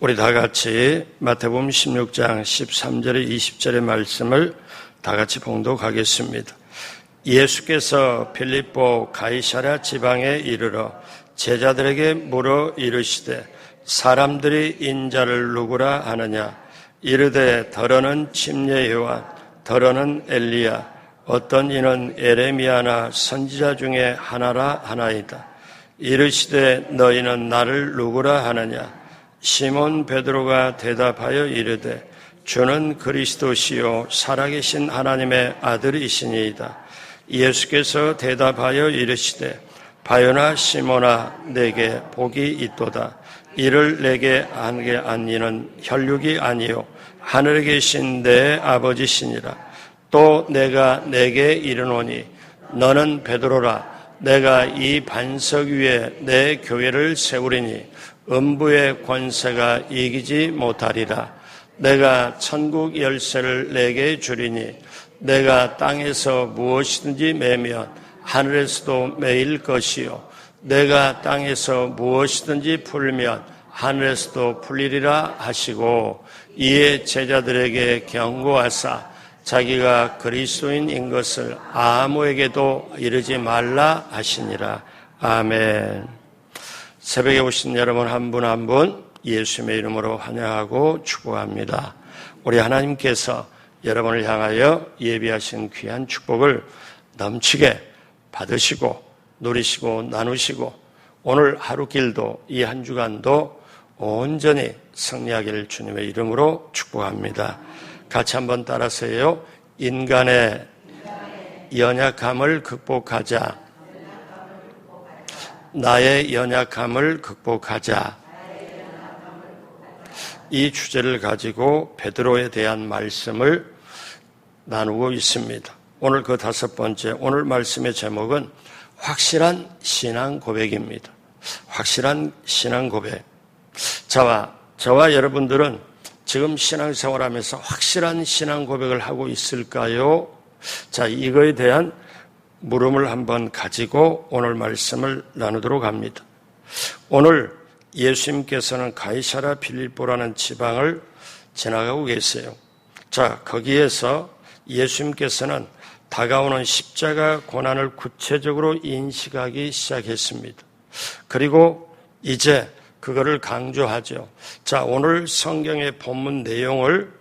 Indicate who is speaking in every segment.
Speaker 1: 우리 다 같이 마태복음 16장 13절에 20절의 말씀을 다 같이 봉독하겠습니다. 예수께서 빌립보 가이사랴 지방에 이르러 제자들에게 물어 이르시되 사람들이 인자를 누구라 하느냐? 이르되 더러는 침례 요한, 더러는 엘리야, 어떤 이는 에레미야나 선지자 중에 하나라 하나이다. 이르시되 너희는 나를 누구라 하느냐? 시몬 베드로가 대답하여 이르되 주는 그리스도시요 살아계신 하나님의 아들이시니이다. 예수께서 대답하여 이르시되 바요나 시몬아 내게 복이 있도다. 이를 내게 한 게 아니는 혈육이 아니요 하늘에 계신 내 아버지시니라. 또 내가 내게 이르노니 너는 베드로라. 내가 이 반석 위에 내 교회를 세우리니 음부의 권세가 이기지 못하리라. 내가 천국 열쇠를 내게 주리니 내가 땅에서 무엇이든지 매면 하늘에서도 매일 것이요 내가 땅에서 무엇이든지 풀면 하늘에서도 풀리리라 하시고 이에 제자들에게 경고하사 자기가 그리스도인인 것을 아무에게도 이르지 말라 하시니라. 아멘. 새벽에 오신 여러분 한 분 한 분 예수님의 이름으로 환영하고 축복합니다. 우리 하나님께서 여러분을 향하여 예비하신 귀한 축복을 넘치게 받으시고 누리시고 나누시고 오늘 하루 길도 이 한 주간도 온전히 승리하기를 주님의 이름으로 축복합니다. 같이 한번 따라서요. 인간의 연약함을 극복하자. 나의 연약함을 극복하자. 이 주제를 가지고 베드로에 대한 말씀을 나누고 있습니다. 오늘 그 5번째, 오늘 말씀의 제목은 확실한 신앙 고백입니다. 확실한 신앙 고백. 저와 여러분들은 지금 신앙생활하면서 확실한 신앙 고백을 하고 있을까요? 자, 이거에 대한 물음을 한번 가지고 오늘 말씀을 나누도록 합니다. 오늘 예수님께서는 가이사랴 빌립보라는 지방을 지나가고 계세요. 자, 거기에서 예수님께서는 다가오는 십자가 고난을 구체적으로 인식하기 시작했습니다. 그리고 이제 그거를 강조하죠. 자, 오늘 성경의 본문 내용을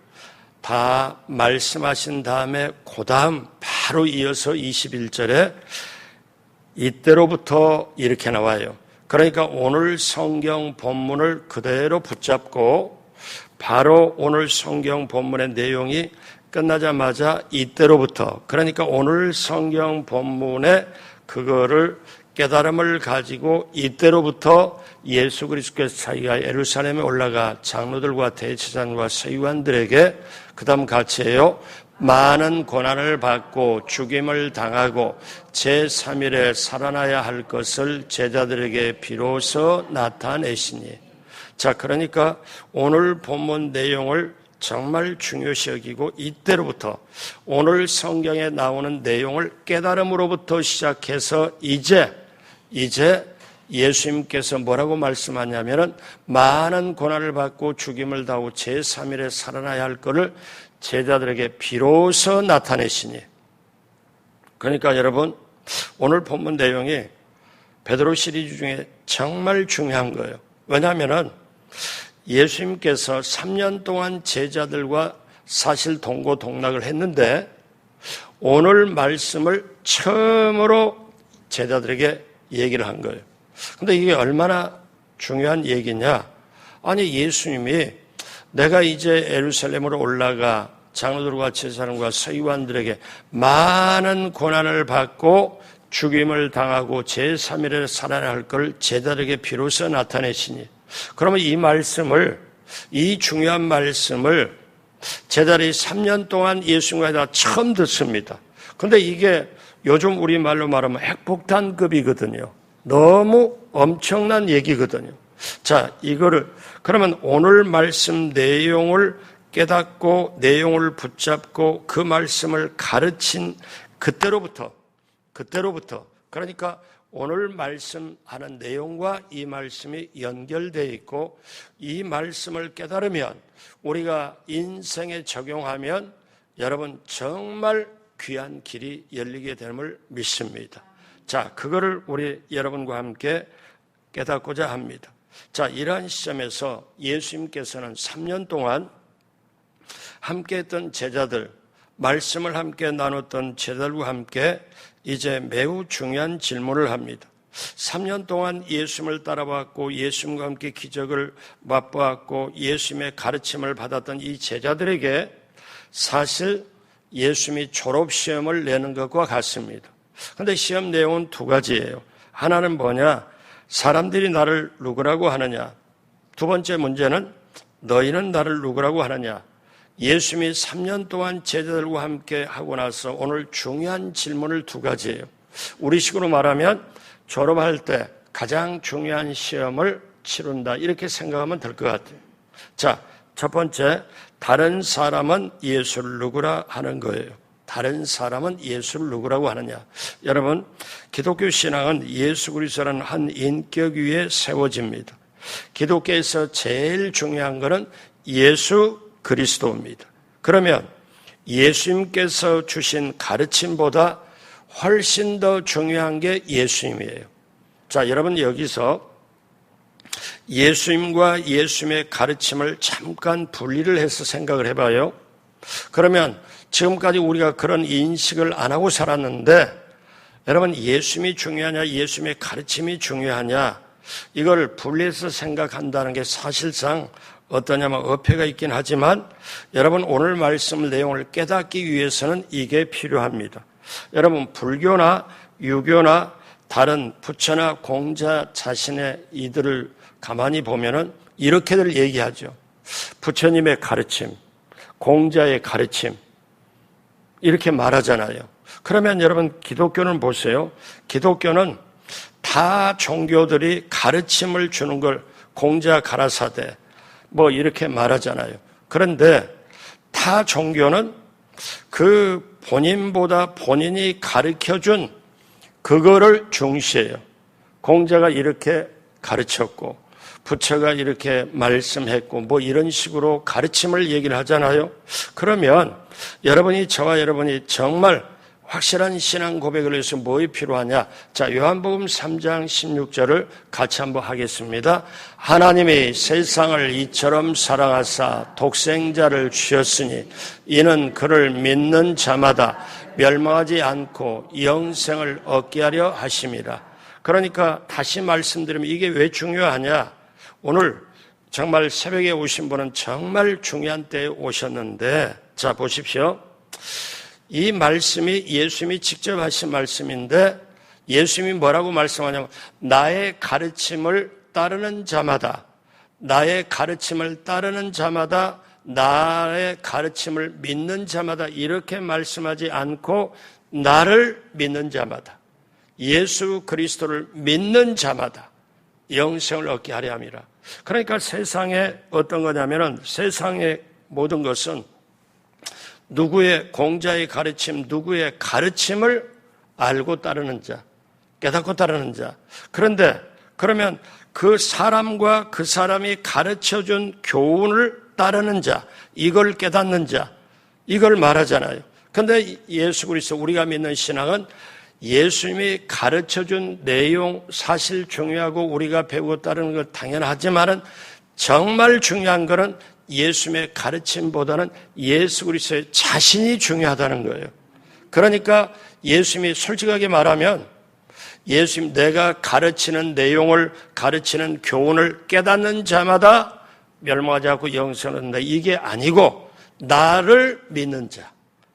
Speaker 1: 다 말씀하신 다음에 그 다음 바로 이어서 21절에 이때로부터 이렇게 나와요. 그러니까 오늘 성경 본문을 그대로 붙잡고 바로 오늘 성경 본문의 내용이 끝나자마자 이때로부터, 그러니까 오늘 성경 본문의 그거를 깨달음을 가지고 이때로부터 예수 그리스도께서 자기가 예루살렘에 올라가 장로들과 대제사장과 서기관들에게 그 다음 같이 해요. 많은 고난을 받고 죽임을 당하고 제3일에 살아나야 할 것을 제자들에게 비로소 나타내시니. 자, 그러니까 오늘 본문 내용을 정말 중요시 여기고 이때로부터 오늘 성경에 나오는 내용을 깨달음으로부터 시작해서 이제 예수님께서 뭐라고 말씀하냐면은 많은 고난을 받고 죽임을 당하고 제3일에 살아나야 할 것을 제자들에게 비로소 나타내시니. 그러니까 여러분 오늘 본문 내용이 베드로 시리즈 중에 정말 중요한 거예요. 왜냐하면은 예수님께서 3년 동안 제자들과 사실 동고동락을 했는데 오늘 말씀을 처음으로 제자들에게 얘기를 한 거예요. 근데 이게 얼마나 중요한 얘기냐? 아니, 예수님이 내가 이제 예루살렘으로 올라가 장로들과 제사장과 서기관들에게 많은 고난을 받고 죽임을 당하고 제3일에 살아야 할 걸 제자들에게 비로소 나타내시니. 그러면 이 중요한 말씀을 제자들이 3년 동안 예수님과 처음 듣습니다. 근데 이게 요즘 우리말로 말하면 핵폭탄급이거든요. 너무 엄청난 얘기거든요. 자, 이거를 그러면 오늘 말씀 내용을 깨닫고 내용을 붙잡고 그 말씀을 가르친 그때로부터 그러니까 오늘 말씀하는 내용과 이 말씀이 연결되어 있고 이 말씀을 깨달으면 우리가 인생에 적용하면 여러분 정말 귀한 길이 열리게 됨을 믿습니다. 자, 그거를 우리 여러분과 함께 깨닫고자 합니다. 자, 이러한 시점에서 예수님께서는 3년 동안 함께 했던 제자들, 말씀을 함께 나눴던 제자들과 함께 이제 매우 중요한 질문을 합니다. 3년 동안 예수님을 따라왔고 예수님과 함께 기적을 맛보았고 예수님의 가르침을 받았던 이 제자들에게 사실 예수님이 졸업시험을 내는 것과 같습니다. 그런데 시험 내용은 두 가지예요. 하나는 뭐냐? 사람들이 나를 누구라고 하느냐? 두 번째 문제는 너희는 나를 누구라고 하느냐? 예수님이 3년 동안 제자들과 함께 하고 나서 오늘 중요한 질문을 두 가지예요. 우리식으로 말하면 졸업할 때 가장 중요한 시험을 치른다 이렇게 생각하면 될 것 같아요. 자, 첫 번째, 다른 사람은 예수를 누구라 하는 거예요. 다른 사람은 예수를 누구라고 하느냐. 여러분, 기독교 신앙은 예수 그리스도라는 한 인격 위에 세워집니다. 기독교에서 제일 중요한 것은 예수 그리스도입니다. 그러면 예수님께서 주신 가르침보다 훨씬 더 중요한 게 예수님이에요. 자, 여러분 여기서 예수님과 예수님의 가르침을 잠깐 분리를 해서 생각을 해봐요. 그러면 지금까지 우리가 그런 인식을 안 하고 살았는데 여러분 예수님이 중요하냐 예수님의 가르침이 중요하냐 이걸 분리해서 생각한다는 게 사실상 어떠냐면 어폐가 있긴 하지만 여러분 오늘 말씀 내용을 깨닫기 위해서는 이게 필요합니다. 여러분 불교나 유교나 다른 부처나 공자 자신의 이들을 가만히 보면은 이렇게들 얘기하죠. 부처님의 가르침, 공자의 가르침 이렇게 말하잖아요. 그러면 여러분 기독교는 보세요. 기독교는 다 종교들이 가르침을 주는 걸 공자 가라사대 뭐 이렇게 말하잖아요. 그런데 타 종교는 그 본인보다 본인이 가르쳐준 그거를 중시해요. 공자가 이렇게 가르쳤고 부처가 이렇게 말씀했고 뭐 이런 식으로 가르침을 얘기를 하잖아요. 그러면 여러분이 저와 여러분이 정말 확실한 신앙 고백을 위해서 뭐가 필요하냐? 자, 요한복음 3장 16절을 같이 한번 하겠습니다. 하나님이 세상을 이처럼 사랑하사 독생자를 주셨으니 이는 그를 믿는 자마다 멸망하지 않고 영생을 얻게 하려 하심이라. 그러니까 다시 말씀드리면 이게 왜 중요하냐? 오늘 정말 새벽에 오신 분은 정말 중요한 때에 오셨는데 자 보십시오. 이 말씀이 예수님이 직접 하신 말씀인데 예수님이 뭐라고 말씀하냐면 나의 가르침을 따르는 자마다 나의 가르침을 따르는 자마다 나의 가르침을 믿는 자마다 이렇게 말씀하지 않고 나를 믿는 자마다 예수 그리스도를 믿는 자마다 영생을 얻게 하려 함이라. 그러니까 세상에 어떤 거냐면은 세상의 모든 것은 누구의 공자의 가르침, 누구의 가르침을 알고 따르는 자, 깨닫고 따르는 자. 그런데 그러면 그 사람과 그 사람이 가르쳐준 교훈을 따르는 자, 이걸 깨닫는 자, 이걸 말하잖아요. 그런데 예수 그리스도 우리가 믿는 신앙은 예수님이 가르쳐준 내용, 사실 중요하고 우리가 배우고 따르는 것 당연하지만은 정말 중요한 것은 예수님의 가르침보다는 예수 그리스도의 자신이 중요하다는 거예요. 그러니까 예수님이 솔직하게 말하면 예수님 내가 가르치는 내용을 가르치는 교훈을 깨닫는 자마다 멸망하지 않고 영생을 얻는다. 이게 아니고 나를 믿는 자,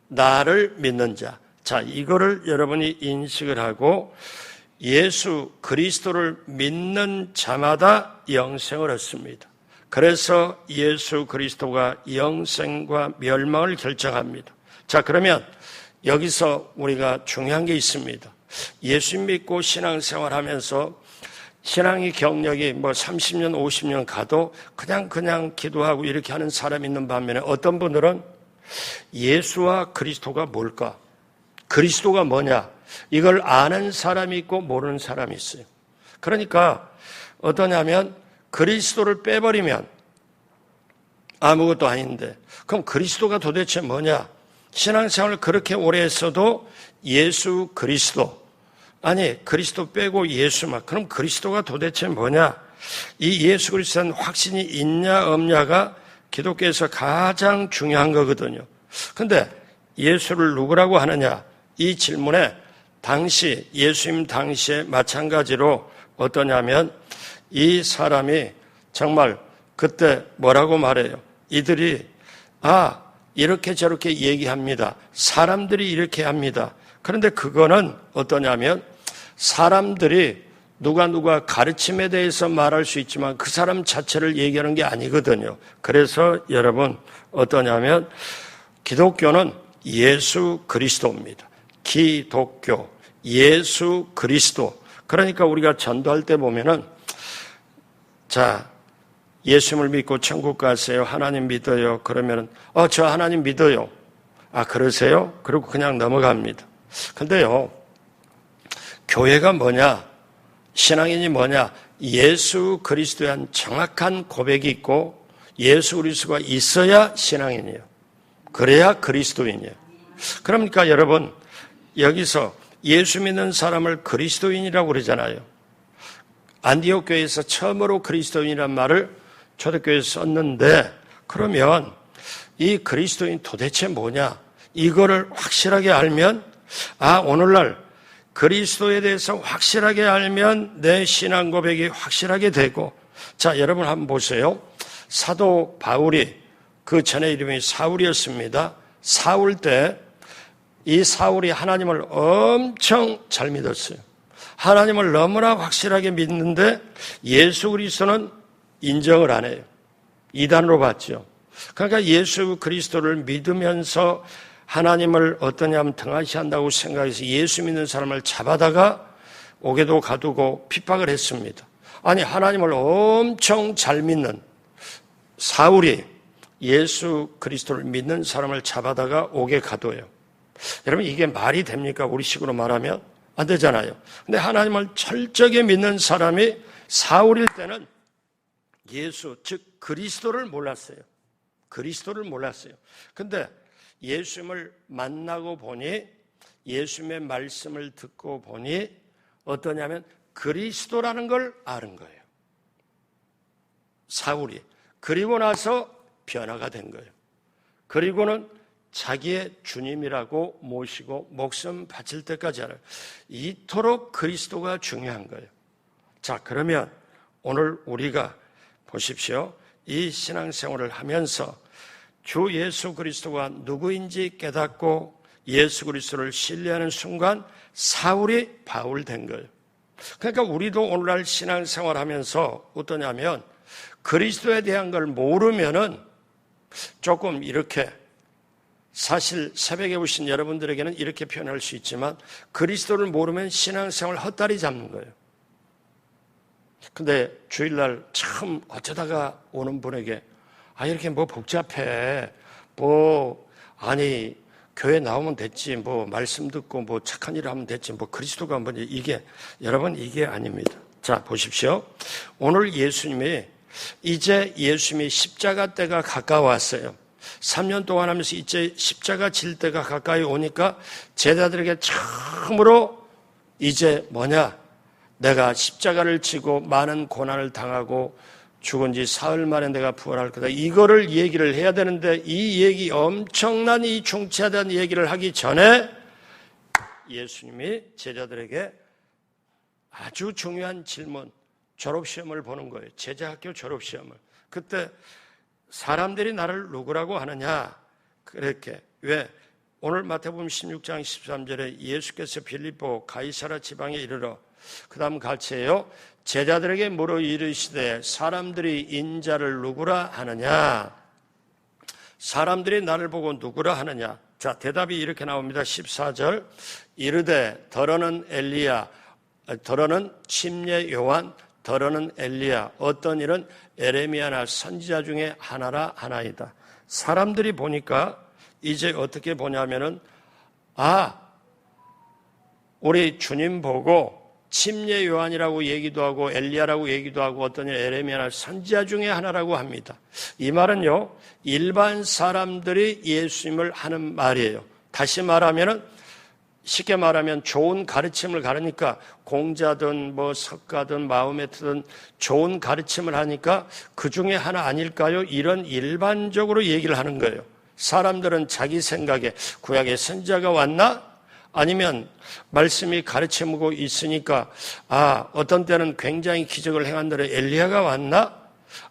Speaker 1: 나를 믿는 자. 자, 이거를 여러분이 인식을 하고 예수 그리스도를 믿는 자마다 영생을 얻습니다. 그래서 예수 그리스도가 영생과 멸망을 결정합니다. 자, 그러면 여기서 우리가 중요한 게 있습니다. 예수 믿고 신앙생활하면서 신앙의 경력이 뭐 30년, 50년 가도 그냥 기도하고 이렇게 하는 사람이 있는 반면에 어떤 분들은 예수와 그리스도가 뭘까? 그리스도가 뭐냐? 이걸 아는 사람이 있고 모르는 사람이 있어요. 그러니까 어떠냐면 그리스도를 빼버리면 아무것도 아닌데, 그럼 그리스도가 도대체 뭐냐? 신앙생활을 그렇게 오래 했어도 예수 그리스도, 아니 그리스도 빼고 예수만, 그럼 그리스도가 도대체 뭐냐? 이 예수 그리스도는 확신이 있냐 없냐가 기독교에서 가장 중요한 거거든요. 근데 예수를 누구라고 하느냐? 이 질문에 당시 예수님 당시에 마찬가지로 어떠냐면 이 사람이 정말 그때 뭐라고 말해요? 이들이 이렇게 저렇게 얘기합니다. 사람들이 이렇게 합니다. 그런데 그거는 어떠냐면 사람들이 누가 가르침에 대해서 말할 수 있지만 그 사람 자체를 얘기하는 게 아니거든요. 그래서 여러분 어떠냐면 기독교는 예수 그리스도입니다. 기독교, 예수 그리스도. 그러니까 우리가 전도할 때 보면은 자, 예수님을 믿고 천국 가세요. 하나님 믿어요. 그러면은 저 하나님 믿어요. 그러세요? 그리고 그냥 넘어갑니다. 근데요, 교회가 뭐냐? 신앙인이 뭐냐? 예수 그리스도에 대한 정확한 고백이 있고 예수 그리스도가 있어야 신앙인이에요. 그래야 그리스도인이에요. 그러니까 여러분 여기서 예수 믿는 사람을 그리스도인이라고 그러잖아요. 안디옥 교회에서 처음으로 그리스도인이란 말을 초대교회에서 썼는데, 그러면 이 그리스도인 도대체 뭐냐? 이거를 확실하게 알면 오늘날 그리스도에 대해서 확실하게 알면 내 신앙 고백이 확실하게 되고, 자, 여러분 한번 보세요. 사도 바울이 그 전에 이름이 사울이었습니다. 사울 때 이 사울이 하나님을 엄청 잘 믿었어요. 하나님을 너무나 확실하게 믿는데 예수 그리스도는 인정을 안 해요. 이단으로 봤죠. 그러니까 예수 그리스도를 믿으면서 하나님을 어떠냐면 등한시한다고 생각해서 예수 믿는 사람을 잡아다가 옥에도 가두고 핍박을 했습니다. 아니 하나님을 엄청 잘 믿는 사울이 예수 그리스도를 믿는 사람을 잡아다가 옥에 가둬요. 여러분 이게 말이 됩니까? 우리 식으로 말하면 안 되잖아요. 근데 하나님을 철저하게 믿는 사람이 사울일 때는 예수, 즉 그리스도를 몰랐어요. 그리스도를 몰랐어요. 근데 예수님을 만나고 보니, 예수님의 말씀을 듣고 보니 어떠냐면 그리스도라는 걸 아는 거예요. 사울이. 그리고 나서 변화가 된 거예요. 그리고는 자기의 주님이라고 모시고 목숨 바칠 때까지 알아요. 이토록 그리스도가 중요한 거예요. 자, 그러면 오늘 우리가 보십시오. 이 신앙생활을 하면서 주 예수 그리스도가 누구인지 깨닫고 예수 그리스도를 신뢰하는 순간 사울이 바울 된 거예요. 그러니까 우리도 오늘날 신앙생활 하면서 어떠냐면 그리스도에 대한 걸 모르면은 조금 이렇게, 사실 새벽에 오신 여러분들에게는 이렇게 표현할 수 있지만 그리스도를 모르면 신앙생활 헛다리 잡는 거예요. 근데 주일날 처음 어쩌다가 오는 분에게 이렇게 뭐 복잡해, 교회 나오면 됐지, 말씀 듣고 착한 일을 하면 됐지, 그리스도가 뭐지, 이게 여러분 이게 아닙니다. 자, 보십시오. 오늘 예수님이 이제 예수님이 십자가 때가 가까웠어요. 3년 동안 하면서 이제 십자가 질 때가 가까이 오니까 제자들에게 처음으로 이제 내가 십자가를 지고 많은 고난을 당하고 죽은 지 사흘 만에 내가 부활할 거다. 이거를 얘기를 해야 되는데 이 얘기, 엄청난 이 중차대한 얘기를 하기 전에 예수님이 제자들에게 아주 중요한 질문, 졸업시험을 보는 거예요. 제자학교 졸업시험을. 그때 사람들이 나를 누구라고 하느냐? 그렇게. 왜? 오늘 마태복음 16장 13절에 예수께서 빌립보 가이사라 지방에 이르러 그 다음 같이해요. 제자들에게 물어 이르시되 사람들이 인자를 누구라 하느냐? 사람들이 나를 보고 누구라 하느냐? 자, 대답이 이렇게 나옵니다. 14절. 이르되 더러는 엘리야, 더러는 침례 요한, 더러는 엘리야, 어떤 일은 에레미야나 선지자 중에 하나라 하나이다. 사람들이 보니까 이제 어떻게 보냐면은 우리 주님 보고 침례 요한이라고 얘기도 하고 엘리야라고 얘기도 하고 어떤 에레미야나 선지자 중에 하나라고 합니다. 이 말은요, 일반 사람들이 예수님을 하는 말이에요. 다시 말하면은, 쉽게 말하면 좋은 가르침을 가르니까 공자든 뭐 석가든 마호메트든 좋은 가르침을 하니까 그 중에 하나 아닐까요? 이런 일반적으로 얘기를 하는 거예요. 사람들은 자기 생각에 구약의 선지자가 왔나? 아니면 말씀이 가르치고 있으니까 어떤 때는 굉장히 기적을 행한들의 엘리야가 왔나?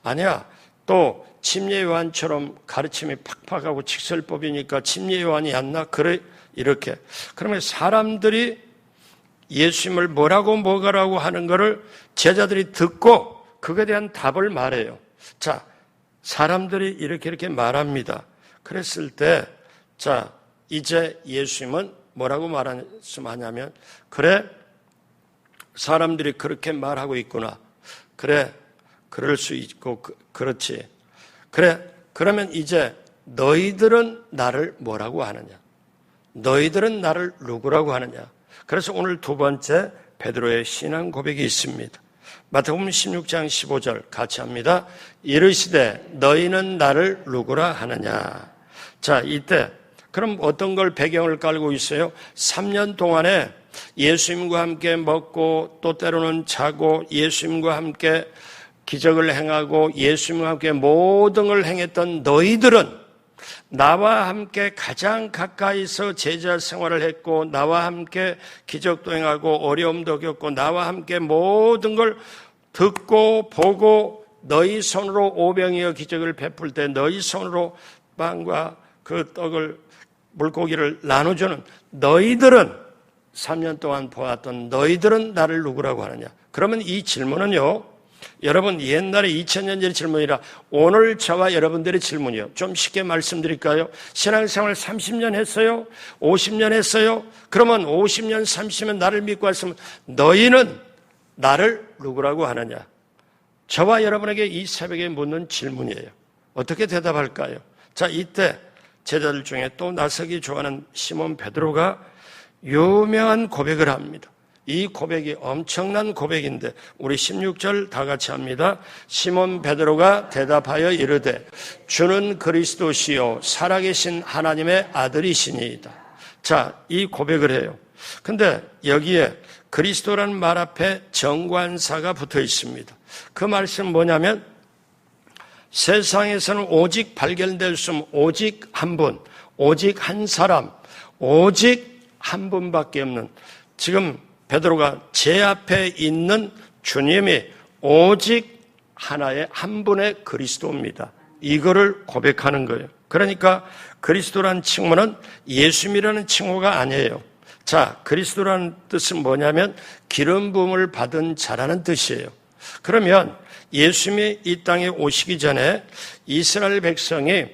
Speaker 1: 아니야. 또 침례 요한처럼 가르침이 팍팍하고 직설법이니까 침례 요한이 왔나? 그래 이렇게. 그러면 사람들이 예수님을 뭐라고 하는 거를 제자들이 듣고 그거에 대한 답을 말해요. 자, 사람들이 이렇게 말합니다. 그랬을 때, 자, 이제 예수님은 뭐라고 말씀하냐면, 그래, 사람들이 그렇게 말하고 있구나. 그래, 그럴 수 있고, 그렇지. 그래, 그러면 이제 너희들은 나를 뭐라고 하느냐? 너희들은 나를 누구라고 하느냐? 그래서 오늘 두 번째 베드로의 신앙 고백이 있습니다. 마태복음 16장 15절 같이 합니다. 이르시되 너희는 나를 누구라 하느냐? 자, 이때 그럼 어떤 걸 배경을 깔고 있어요? 3년 동안에 예수님과 함께 먹고 또 때로는 자고 예수님과 함께 기적을 행하고 예수님과 함께 모든 걸 행했던 너희들은 나와 함께 가장 가까이서 제자 생활을 했고 나와 함께 기적도 행하고 어려움도 겪고 나와 함께 모든 걸 듣고 보고 너희 손으로 오병이어 기적을 베풀 때 너희 손으로 빵과 그 떡을 물고기를 나눠주는 너희들은 3년 동안 보았던 너희들은 나를 누구라고 하느냐? 그러면 이 질문은요, 여러분 옛날에 2000년 전의 질문이라 오늘 저와 여러분들의 질문이요. 좀 쉽게 말씀드릴까요? 신앙생활 30년 했어요? 50년 했어요? 그러면 50년, 30년 나를 믿고 왔으면 너희는 나를 누구라고 하느냐? 저와 여러분에게 이 새벽에 묻는 질문이에요. 어떻게 대답할까요? 자, 이때 제자들 중에 또 나서기 좋아하는 시몬 베드로가 유명한 고백을 합니다. 이 고백이 엄청난 고백인데 우리 16절 다 같이 합니다. 시몬 베드로가 대답하여 이르되 주는 그리스도시요 살아계신 하나님의 아들이시니이다. 자, 이 고백을 해요. 근데 여기에 그리스도라는 말 앞에 정관사가 붙어 있습니다. 그 말씀은 뭐냐면 세상에서는 오직 발견될 수 없는 오직 한 분, 오직 한 사람, 오직 한 분밖에 없는 지금 베드로가 제 앞에 있는 주님이 오직 하나의 한 분의 그리스도입니다. 이거를 고백하는 거예요. 그러니까 그리스도라는 칭호는 예수님이라는 칭호가 아니에요. 자, 그리스도라는 뜻은 뭐냐면 기름 부음을 받은 자라는 뜻이에요. 그러면 예수님이 이 땅에 오시기 전에 이스라엘 백성이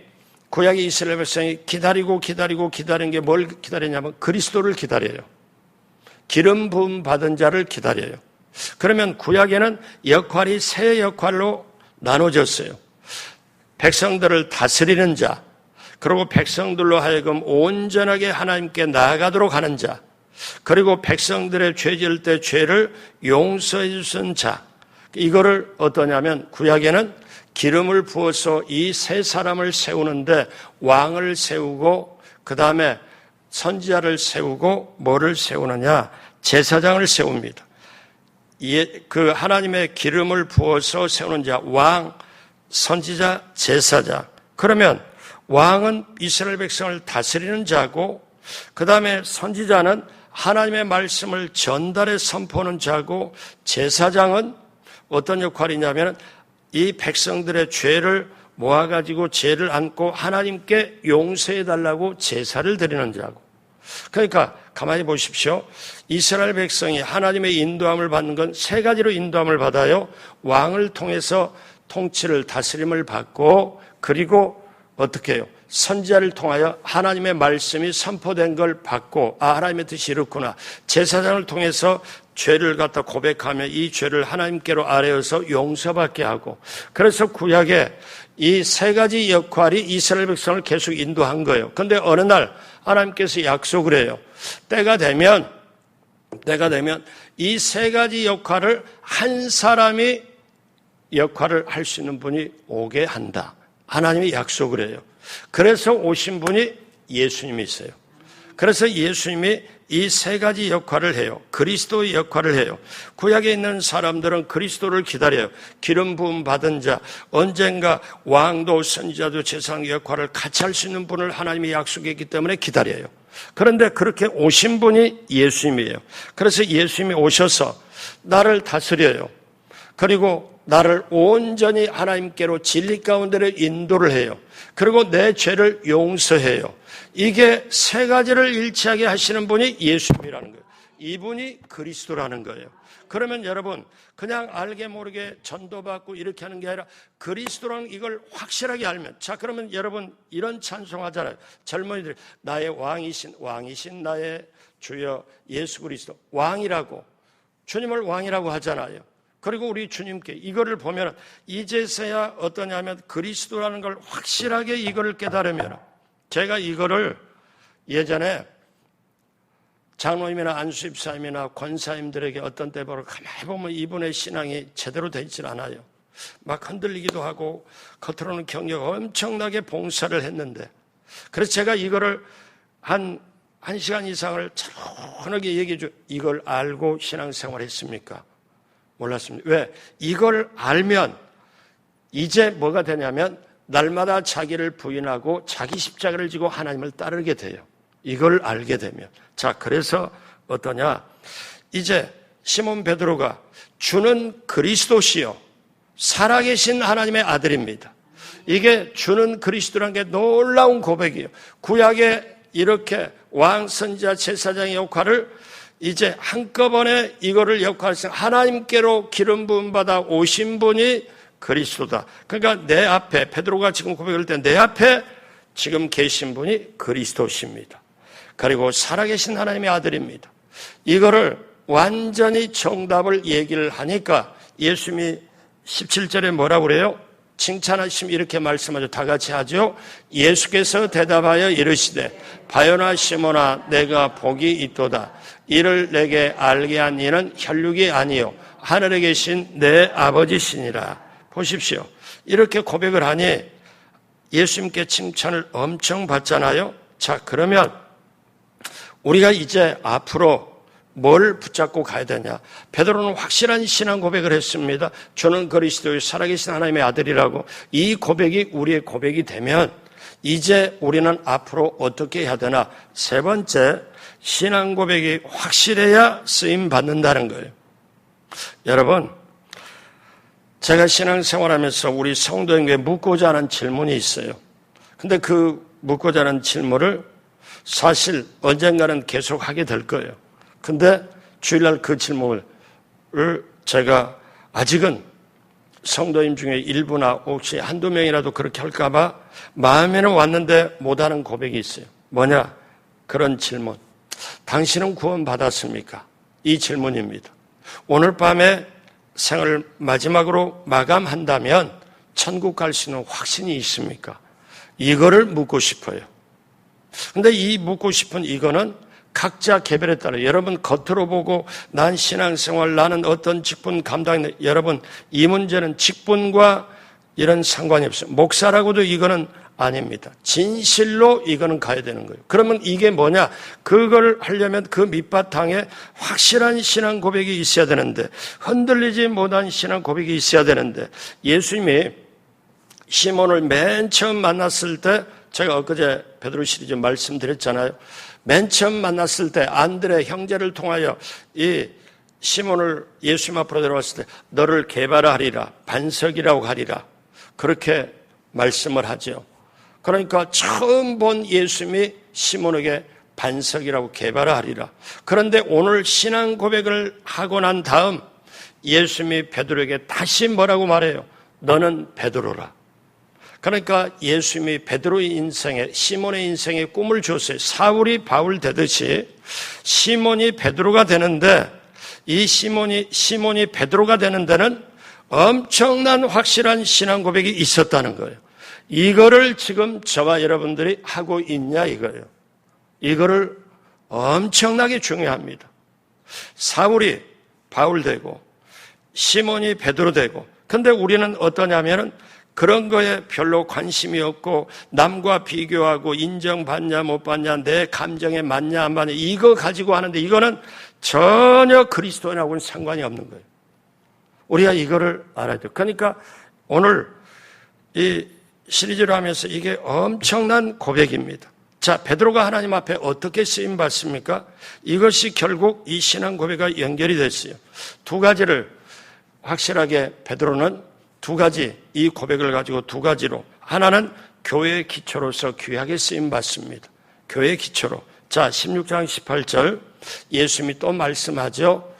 Speaker 1: 구약의 이스라엘 백성이 기다리는 게 뭘 기다리냐면 그리스도를 기다려요. 기름 부음 받은 자를 기다려요. 그러면 구약에는 역할이 세 역할로 나눠졌어요. 백성들을 다스리는 자, 그리고 백성들로 하여금 온전하게 하나님께 나아가도록 하는 자, 그리고 백성들의 죄 지을 때 죄를 용서해 주신 자. 이거를 어떠냐면 구약에는 기름을 부어서 이 세 사람을 세우는데 왕을 세우고 그 다음에 선지자를 세우고 뭐를 세우느냐? 제사장을 세웁니다. 그 하나님의 기름을 부어서 세우는 자, 왕, 선지자, 제사장. 그러면 왕은 이스라엘 백성을 다스리는 자고 그 다음에 선지자는 하나님의 말씀을 전달해 선포하는 자고 제사장은 어떤 역할이냐면 이 백성들의 죄를 모아가지고 죄를 안고 하나님께 용서해달라고 제사를 드리는 자고. 그러니까 가만히 보십시오. 이스라엘 백성이 하나님의 인도함을 받는 건 세 가지로 인도함을 받아요. 왕을 통해서 통치를 다스림을 받고 그리고 어떻게 해요? 선지자를 통하여 하나님의 말씀이 선포된 걸 받고 하나님의 뜻이 이렇구나. 제사장을 통해서 죄를 갖다 고백하며 이 죄를 하나님께로 아뢰어서 용서받게 하고 그래서 구약에 이 세 가지 역할이 이스라엘 백성을 계속 인도한 거예요. 그런데 어느 날 하나님께서 약속을 해요. 때가 되면 때가 되면 이 세 가지 역할을 한 사람이 역할을 할 수 있는 분이 오게 한다. 하나님이 약속을 해요. 그래서 오신 분이 예수님이세요. 그래서 예수님이 이 세 가지 역할을 해요. 그리스도의 역할을 해요. 구약에 있는 사람들은 그리스도를 기다려요. 기름 부음 받은 자, 언젠가 왕도 선지자도 제사장 역할을 같이 할 수 있는 분을 하나님이 약속했기 때문에 기다려요. 그런데 그렇게 오신 분이 예수님이에요. 그래서 예수님이 오셔서 나를 다스려요. 그리고 나를 온전히 하나님께로 진리 가운데로 인도를 해요. 그리고 내 죄를 용서해요. 이게 세 가지를 일치하게 하시는 분이 예수님이라는 거예요. 이분이 그리스도라는 거예요. 그러면 여러분 그냥 알게 모르게 전도받고 이렇게 하는 게 아니라 그리스도라는 이걸 확실하게 알면, 자 그러면 여러분 이런 찬송하잖아요. 젊은이들이 나의 왕이신 나의 주여 예수 그리스도, 왕이라고, 주님을 왕이라고 하잖아요. 그리고 우리 주님께 이거를 보면 이제서야 어떠냐면 그리스도라는 걸 확실하게 이거를 깨달으면, 제가 이거를 예전에 장로님이나 안수집사님이나 권사님들에게 어떤 때 보면 가만히 보면 이분의 신앙이 제대로 되어 있질 않아요. 막 흔들리기도 하고 겉으로는 경력 엄청나게 봉사를 했는데, 그래서 제가 이거를 한 시간 이상을 차분하게 얘기해 줘. 이걸 알고 신앙생활 했습니까? 몰랐습니다. 왜? 이걸 알면 이제 뭐가 되냐면 날마다 자기를 부인하고 자기 십자가를 지고 하나님을 따르게 돼요. 이걸 알게 되면. 자, 그래서 어떠냐? 이제 시몬 베드로가 주는 그리스도시요 살아계신 하나님의 아들입니다. 이게 주는 그리스도라는 게 놀라운 고백이에요. 구약에 이렇게 왕, 선지자, 제사장의 역할을 이제 한꺼번에 이거를 역할하신 하나님께로 기름 부음 받아 오신 분이 그리스도다. 그러니까 내 앞에, 베드로가 지금 고백할 때 내 앞에 지금 계신 분이 그리스도십니다. 그리고 살아계신 하나님의 아들입니다. 이거를 완전히 정답을 얘기를 하니까 예수님이 17절에 뭐라고 그래요? 칭찬하시면 이렇게 말씀하죠. 다 같이 하죠. 예수께서 대답하여 이르시되 바요나 시몬아 내가 복이 있도다. 이를 내게 알게 한 이는 혈육이 아니요 하늘에 계신 내 아버지시니라. 보십시오. 이렇게 고백을 하니 예수님께 칭찬을 엄청 받잖아요. 자, 그러면 우리가 이제 앞으로 뭘 붙잡고 가야 되냐? 베드로는 확실한 신앙 고백을 했습니다. 저는 그리스도의 살아계신 하나님의 아들이라고. 이 고백이 우리의 고백이 되면 이제 우리는 앞으로 어떻게 해야 되나? 세 번째, 신앙 고백이 확실해야 쓰임 받는다는 거예요. 여러분, 제가 신앙생활하면서 우리 성도에게 묻고자 하는 질문이 있어요. 근데 그 묻고자 하는 질문을 사실 언젠가는 계속 하게 될 거예요. 근데 주일날 그 질문을 제가 아직은 성도님 중에 일부나 혹시 한두 명이라도 그렇게 할까봐 마음에는 왔는데 못하는 고백이 있어요. 뭐냐? 그런 질문. 당신은 구원 받았습니까? 이 질문입니다. 오늘 밤에 생을 마지막으로 마감한다면 천국 갈 수 있는 확신이 있습니까? 이거를 묻고 싶어요. 근데 이 묻고 싶은 이거는 각자 개별에 따라, 여러분 겉으로 보고 난 신앙생활, 나는 어떤 직분 감당해, 여러분 이 문제는 직분과 이런 상관이 없어요. 목사라고도 이거는 아닙니다. 진실로 이거는 가야 되는 거예요. 그러면 이게 뭐냐? 그걸 하려면 그 밑바탕에 확실한 신앙 고백이 있어야 되는데, 흔들리지 못한 신앙 고백이 있어야 되는데, 예수님이 시몬을 맨 처음 만났을 때, 제가 엊그제 베드로 시리즈 말씀드렸잖아요. 맨 처음 만났을 때 안드레 형제를 통하여 이 시몬을 예수님 앞으로 데려왔을 때 너를 개발하리라, 반석이라고 하리라, 그렇게 말씀을 하죠. 그러니까 처음 본 예수님이 시몬에게 반석이라고 개발하리라. 그런데 오늘 신앙 고백을 하고 난 다음 예수님이 베드로에게 다시 뭐라고 말해요? 너는 베드로라. 그러니까 예수님이 베드로의 인생에, 시몬의 인생에 꿈을 줬어요. 사울이 바울 되듯이 시몬이 베드로가 되는데, 이 시몬이 베드로가 되는 데는 엄청난 확실한 신앙 고백이 있었다는 거예요. 이거를 지금 저와 여러분들이 하고 있냐 이거예요. 이거를 엄청나게 중요합니다. 사울이 바울 되고 시몬이 베드로 되고, 근데 우리는 어떠냐면은 그런 거에 별로 관심이 없고 남과 비교하고 인정받냐 못 받냐, 내 감정에 맞냐 안 맞냐 이거 가지고 하는데, 이거는 전혀 그리스도인하고는 상관이 없는 거예요. 우리가 이거를 알아야 돼요. 그러니까 오늘 이 시리즈를 하면서 이게 엄청난 고백입니다. 자, 베드로가 하나님 앞에 어떻게 쓰임 받습니까? 이것이 결국 이 신앙 고백과 연결이 됐어요. 두 가지를 확실하게 베드로는 두 가지, 이 고백을 가지고 두 가지로, 하나는 교회의 기초로서 귀하게 쓰임 받습니다. 교회의 기초로. 자, 16장 18절 예수님이 또 말씀하죠.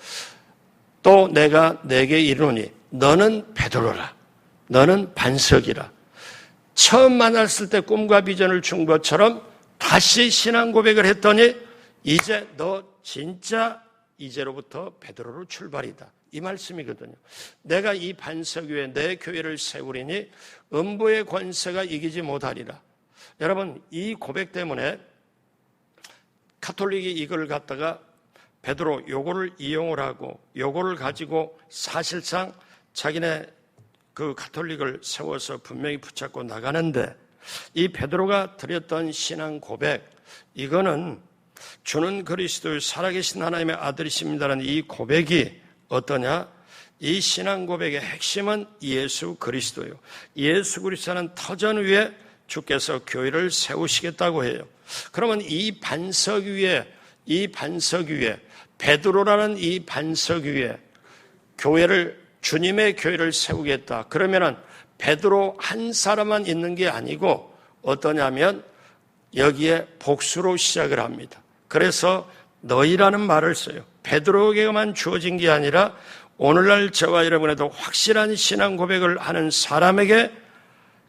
Speaker 1: 또 내가 내게 이르노니 너는 베드로라. 너는 반석이라. 처음 만났을 때 꿈과 비전을 준 것처럼 다시 신앙 고백을 했더니 이제 너 진짜 이제로부터 베드로로 출발이다. 이 말씀이거든요. 내가 이 반석 위에 내 교회를 세우리니 음부의 권세가 이기지 못하리라. 여러분, 이 고백 때문에 가톨릭이 이걸 갖다가 베드로 요거를 이용을 하고 요거를 가지고 사실상 자기네 그 가톨릭을 세워서 분명히 붙잡고 나가는데, 이 베드로가 드렸던 신앙 고백, 이거는 주는 그리스도의 살아계신 하나님의 아들이십니다라는 이 고백이 어떠냐? 이 신앙 고백의 핵심은 예수 그리스도예요. 예수 그리스도는 터전 위에 주께서 교회를 세우시겠다고 해요. 그러면 이 반석 위에 베드로라는 이 반석 위에 주님의 교회를 세우겠다. 그러면은 베드로 한 사람만 있는 게 아니고 어떠냐면 여기에 복수로 시작을 합니다. 그래서 너희라는 말을 써요. 베드로에게만 주어진 게 아니라 오늘날 저와 여러분에도 확실한 신앙 고백을 하는 사람에게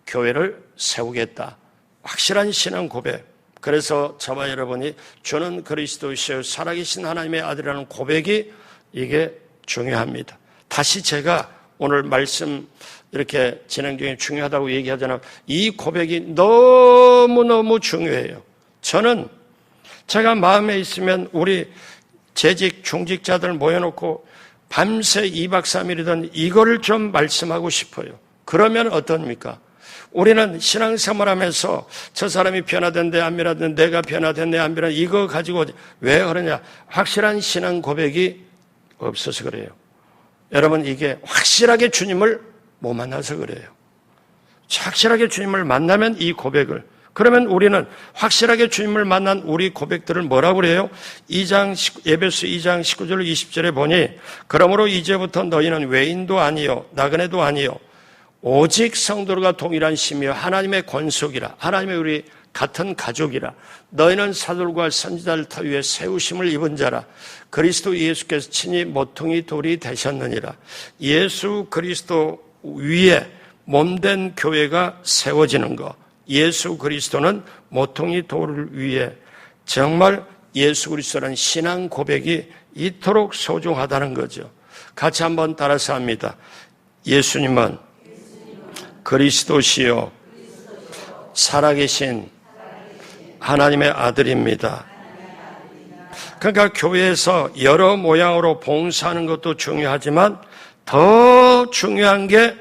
Speaker 1: 교회를 세우겠다. 확실한 신앙 고백. 그래서 저와 여러분이 주는 그리스도시여 살아계신 하나님의 아들이라는 고백이 이게 중요합니다. 다시 제가 오늘 말씀 이렇게 진행 중에 중요하다고 얘기하잖아요. 이 고백이 너무너무 중요해요. 저는 제가 마음에 있으면 우리 재직 중직자들 모여놓고 밤새 2박 3일이든 이거를 좀 말씀하고 싶어요. 그러면 어떻습니까? 우리는 신앙생활하면서 저 사람이 변화된대 안 변화된대, 내가 변화됐네 안 변화됐네 이거 가지고 왜 그러냐? 확실한 신앙 고백이 없어서 그래요. 여러분, 이게 확실하게 주님을 못 만나서 그래요. 확실하게 주님을 만나면 이 고백을, 그러면 우리는 확실하게 주님을 만난 우리 고백들을 뭐라고 그래요? 에베소 2장 19절 20절에 보니 그러므로 이제부터 너희는 외인도 아니요 나그네도 아니요 오직 성도가 동일한 심이요 하나님의 권속이라. 하나님의 우리 같은 가족이라. 너희는 사도들과 선지자를 터 위에 세우심을 입은 자라. 그리스도 예수께서 친히 모퉁이 돌이 되셨느니라. 예수 그리스도 위에 몸된 교회가 세워지는 것. 예수 그리스도는 모퉁이 돌 위에, 정말 예수 그리스도라는 신앙 고백이 이토록 소중하다는 거죠. 같이 한번 따라서 합니다. 예수님은 그리스도시요 살아계신 하나님의 아들입니다. 그러니까 교회에서 여러 모양으로 봉사하는 것도 중요하지만 더 중요한 게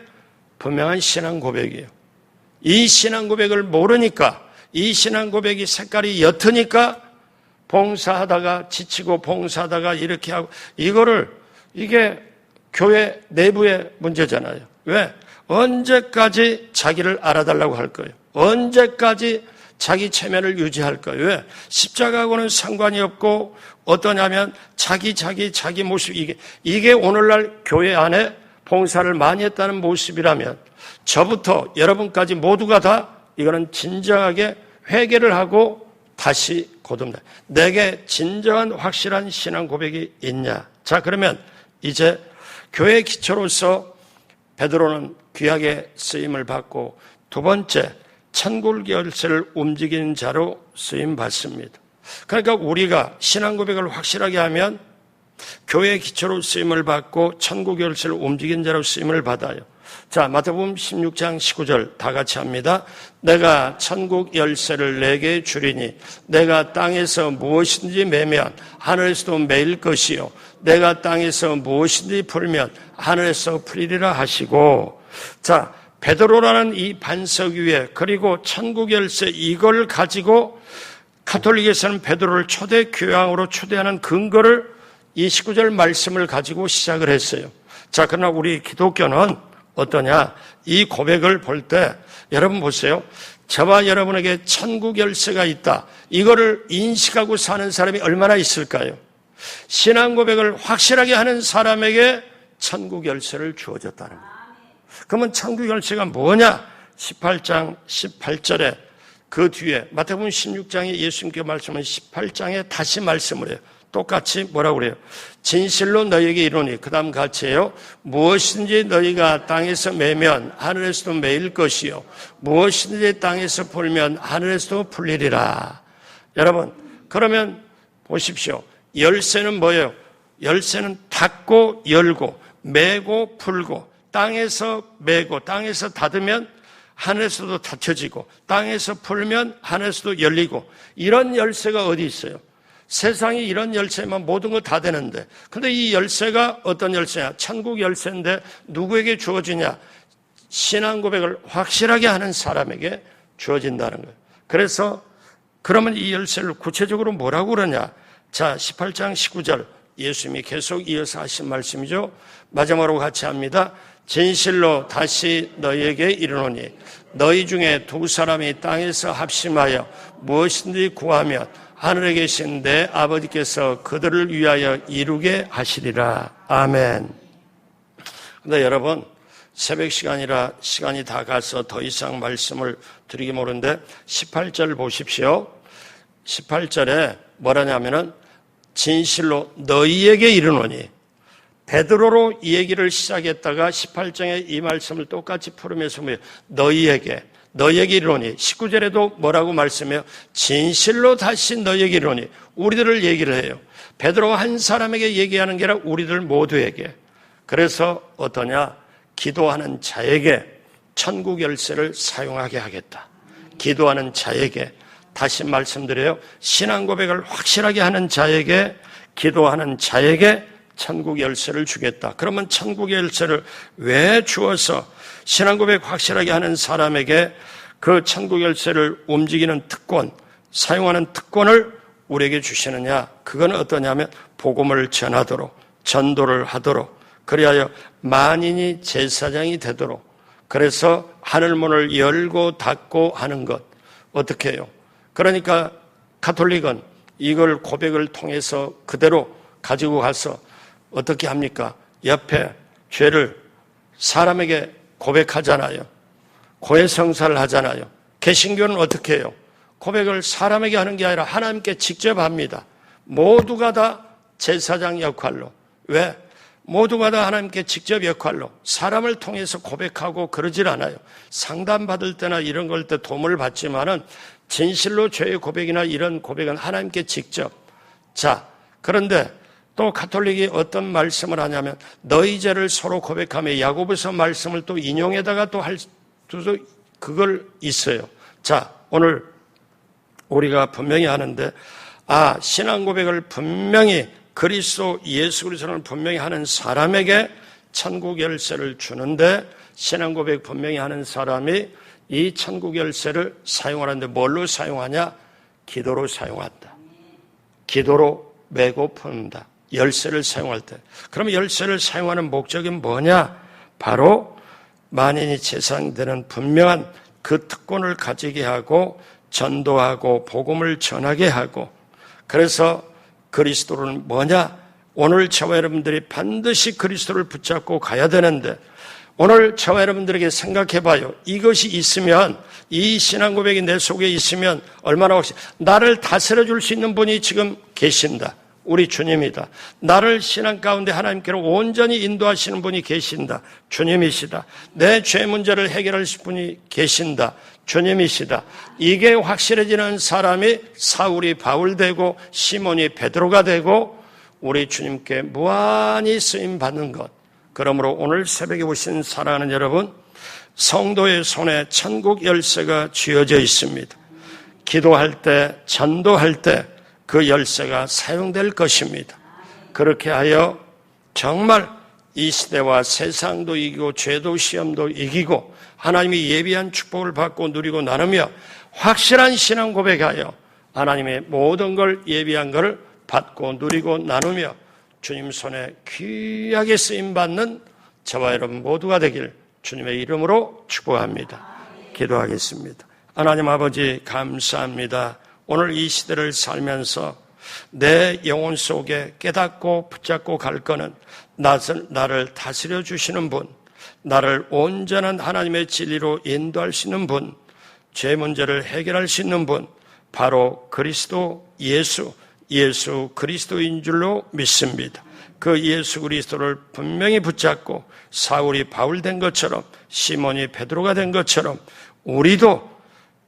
Speaker 1: 분명한 신앙 고백이에요. 이 신앙 고백을 모르니까, 이 신앙 고백이 색깔이 옅으니까 봉사하다가 지치고 봉사하다가 이렇게 하고, 이게 교회 내부의 문제잖아요. 왜? 언제까지 자기를 알아달라고 할 거예요? 언제까지 자기 체면을 유지할 거예요? 왜? 십자가하고는 상관이 없고 어떠냐면 자기 모습, 이게 오늘날 교회 안에 봉사를 많이 했다는 모습이라면 저부터 여러분까지 모두가 다 이거는 진정하게 회개를 하고 다시 거듭나. 내게 진정한 확실한 신앙 고백이 있냐? 자, 그러면 이제 교회 기초로서 베드로는 귀하게 쓰임을 받고 두 번째 천국 열쇠를 움직이는 자로 쓰임 받습니다. 그러니까 우리가 신앙 고백을 확실하게 하면 교회 기초로 쓰임을 받고 천국 열쇠를 움직이는 자로 쓰임을 받아요. 자, 마태복음 16장 19절 다 같이 합니다. 내가 천국 열쇠를 내게 주리니 내가 땅에서 무엇이든지 매면 하늘에서도 매일 것이요 내가 땅에서 무엇이든지 풀면 하늘에서 풀리리라 하시고, 자, 베드로라는 이 반석 위에 그리고 천국 열쇠 이걸 가지고 가톨릭에서는 베드로를 초대 교황으로 초대하는 근거를 이 19절 말씀을 가지고 시작을 했어요. 자, 그러나 우리 기독교는 어떠냐? 이 고백을 볼 때 여러분 보세요. 저와 여러분에게 천국 열쇠가 있다. 이거를 인식하고 사는 사람이 얼마나 있을까요? 신앙 고백을 확실하게 하는 사람에게 천국 열쇠를 주어졌다는 거예요. 그러면 천국 열쇠가 뭐냐? 18장 18절에 그 뒤에 마태복음 16장에 예수님께 말씀은 18장에 다시 말씀을 해요. 똑같이 뭐라고 그래요? 진실로 너희에게 이르노니, 그 다음 같이 해요. 무엇이든지 너희가 땅에서 매면 하늘에서도 매일 것이요 무엇이든지 땅에서 풀면 하늘에서도 풀리리라. 여러분, 그러면 보십시오. 열쇠는 뭐예요? 열쇠는 닫고 열고 매고 풀고, 땅에서 매고 땅에서 닫으면 하늘에서도 닫혀지고 땅에서 풀면 하늘에서도 열리고, 이런 열쇠가 어디 있어요? 세상이 이런 열쇠만 모든 거 다 되는데, 근데 이 열쇠가 어떤 열쇠냐? 천국 열쇠인데 누구에게 주어지냐? 신앙 고백을 확실하게 하는 사람에게 주어진다는 거예요. 그래서 그러면 이 열쇠를 구체적으로 뭐라고 그러냐? 자, 18장 19절 예수님이 계속 이어서 하신 말씀이죠. 마지막으로 같이 합니다. 진실로 다시 너희에게 이르노니 너희 중에 두 사람이 땅에서 합심하여 무엇이든지 구하면 하늘에 계신 내 아버지께서 그들을 위하여 이루게 하시리라. 아멘. 근데 여러분, 새벽 시간이라 시간이 다 가서 더 이상 말씀을 드리기 모르는데 18절 보십시오. 18절에 뭐라냐면은 진실로 너희에게 이르노니, 베드로로 이 얘기를 시작했다가 18장에 이 말씀을 똑같이 풀으면서 너희에게 이르노니, 19절에도 뭐라고 말씀해요? 진실로 다시 너희에게 이르노니, 우리들을 얘기를 해요. 베드로 한 사람에게 얘기하는 게 아니라 우리들 모두에게. 그래서 어떠냐? 기도하는 자에게 천국 열쇠를 사용하게 하겠다. 기도하는 자에게, 다시 말씀드려요. 신앙 고백을 확실하게 하는 자에게, 기도하는 자에게 천국 열쇠를 주겠다. 그러면 천국 열쇠를 왜 주어서 신앙 고백 확실하게 하는 사람에게 그 천국 열쇠를 움직이는 특권, 사용하는 특권을 우리에게 주시느냐? 그건 어떠냐면 복음을 전하도록, 전도를 하도록, 그리하여 만인이 제사장이 되도록, 그래서 하늘문을 열고 닫고 하는 것. 어떻게 해요? 그러니까 가톨릭은 이걸 고백을 통해서 그대로 가지고 가서 어떻게 합니까? 옆에 죄를 사람에게 고백하잖아요. 고해성사를 하잖아요. 개신교는 어떻게 해요? 고백을 사람에게 하는 게 아니라 하나님께 직접 합니다. 모두가 다 제사장 역할로. 왜? 모두가 다 하나님께 직접 역할로 사람을 통해서 고백하고 그러질 않아요. 상담받을 때나 이런 걸 때 도움을 받지만은 진실로 죄의 고백이나 이런 고백은 하나님께 직접. 자, 그런데 또 가톨릭이 어떤 말씀을 하냐면 너희 죄를 서로 고백하며 야고보서 말씀을 또 인용에다가 또 할 수도 그걸 있어요. 자, 오늘 우리가 분명히 하는데, 신앙 고백을 분명히 그리스도 예수 그리스도를 분명히 하는 사람에게 천국 열쇠를 주는데, 신앙 고백 분명히 하는 사람이 이 천국 열쇠를 사용하는데 뭘로 사용하냐? 기도로 사용한다. 기도로 메고 푼다. 열쇠를 사용할 때. 그러면 열쇠를 사용하는 목적이 뭐냐? 바로 만인이 제사장되는 분명한 그 특권을 가지게 하고 전도하고 복음을 전하게 하고, 그래서 그리스도는 뭐냐? 오늘 저와 여러분들이 반드시 그리스도를 붙잡고 가야 되는데, 오늘 저와 여러분들에게 생각해 봐요. 이것이 있으면, 이 신앙 고백이 내 속에 있으면 얼마나 혹시 나를 다스려 줄 수 있는 분이 지금 계신다. 우리 주님이다. 나를 신앙 가운데 하나님께로 온전히 인도하시는 분이 계신다. 주님이시다. 내 죄 문제를 해결하실 분이 계신다. 주님이시다. 이게 확실해지는 사람이 사울이 바울 되고 시몬이 베드로가 되고 우리 주님께 무한히 쓰임 받는 것. 그러므로 오늘 새벽에 오신 사랑하는 여러분, 성도의 손에 천국 열쇠가 쥐어져 있습니다. 기도할 때, 전도할 때 그 열쇠가 사용될 것입니다. 그렇게 하여 정말 이 시대와 세상도 이기고 죄도 시험도 이기고 하나님이 예비한 축복을 받고 누리고 나누며 확실한 신앙 고백하여 하나님의 모든 걸 예비한 걸 받고 누리고 나누며 주님 손에 귀하게 쓰임받는 저와 여러분 모두가 되길 주님의 이름으로 축복합니다. 기도하겠습니다. 하나님 아버지 감사합니다. 오늘 이 시대를 살면서 내 영혼 속에 깨닫고 붙잡고 갈 거는 나를 다스려 주시는 분, 나를 온전한 하나님의 진리로 인도할 수 있는 분, 죄 문제를 해결할 수 있는 분, 바로 그리스도 예수 그리스도인 줄로 믿습니다. 그 예수 그리스도를 분명히 붙잡고 사울이 바울 된 것처럼 시몬이 베드로가 된 것처럼 우리도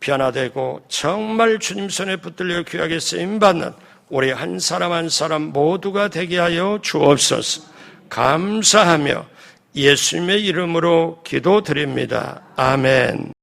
Speaker 1: 변화되고 정말 주님 손에 붙들려 귀하게 쓰임받는 우리 한 사람 한 사람 모두가 되게 하여 주옵소서. 감사하며 예수님의 이름으로 기도드립니다. 아멘.